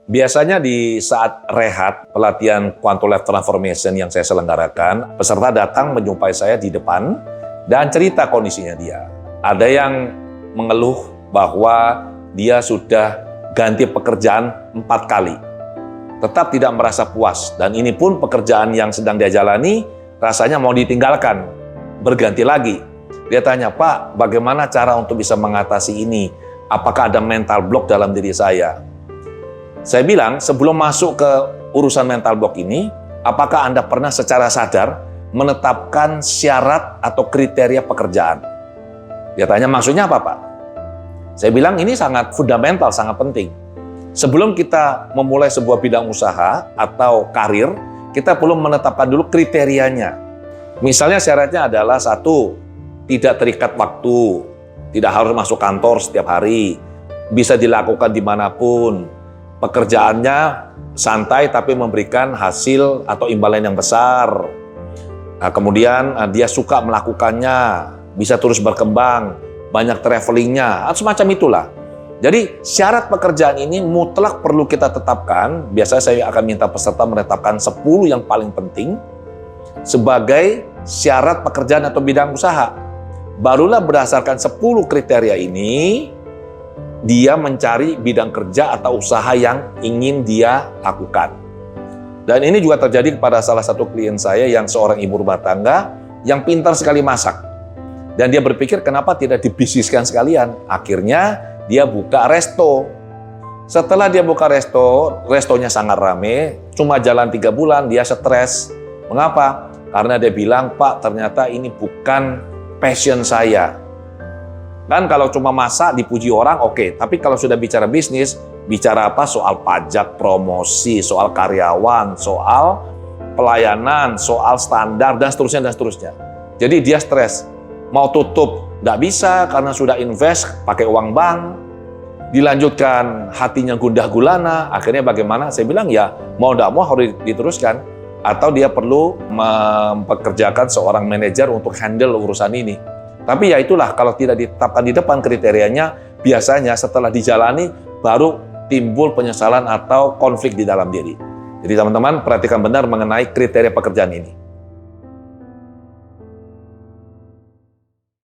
Biasanya di saat rehat, pelatihan Quantum Life Transformation yang saya selenggarakan, peserta datang menjumpai saya di depan dan cerita kondisinya dia. Ada yang mengeluh bahwa dia sudah ganti pekerjaan 4 kali. Tetap tidak merasa puas, dan ini pun pekerjaan yang sedang dia jalani rasanya mau ditinggalkan, berganti lagi. Dia tanya, "Pak, bagaimana cara untuk bisa mengatasi ini? Apakah ada mental block dalam diri saya?" Saya bilang, sebelum masuk ke urusan mental block ini, apakah Anda pernah secara sadar menetapkan syarat atau kriteria pekerjaan? Dia tanya, maksudnya apa, Pak? Saya bilang, ini sangat fundamental, sangat penting. Sebelum kita memulai sebuah bidang usaha atau karir, kita perlu menetapkan dulu kriterianya. Misalnya syaratnya adalah 1, tidak terikat waktu, tidak harus masuk kantor setiap hari, bisa dilakukan dimanapun, pekerjaannya santai tapi memberikan hasil atau imbalan yang besar. Nah, kemudian dia suka melakukannya, bisa terus berkembang, banyak travelingnya, semacam itulah. Jadi syarat pekerjaan ini mutlak perlu kita tetapkan. Biasanya saya akan minta peserta menetapkan 10 yang paling penting sebagai syarat pekerjaan atau bidang usaha. Barulah berdasarkan 10 kriteria ini, dia mencari bidang kerja atau usaha yang ingin dia lakukan. Dan ini juga terjadi kepada salah satu klien saya yang seorang ibu rumah tangga yang pintar sekali masak. Dan dia berpikir kenapa tidak dibisniskan sekalian. Akhirnya dia buka resto. Setelah dia buka restonya sangat rame, cuma jalan 3 bulan dia stres. Mengapa? Karena dia bilang, "Pak, ternyata ini bukan passion saya." Kan kalau cuma masak dipuji orang oke, tapi kalau sudah bicara bisnis, bicara apa? Soal pajak, promosi, soal karyawan, soal pelayanan, soal standar, dan seterusnya, dan seterusnya. Jadi dia stres. Mau tutup, nggak bisa karena sudah invest pakai uang bank. Dilanjutkan, hatinya gundah gulana. Akhirnya bagaimana? Saya bilang ya, mau nggak mau harus diteruskan. Atau dia perlu mempekerjakan seorang manajer untuk handle urusan ini. Tapi ya itulah, kalau tidak ditetapkan di depan kriterianya, biasanya setelah dijalani, baru timbul penyesalan atau konflik di dalam diri. Jadi teman-teman, perhatikan benar mengenai kriteria pekerjaan ini.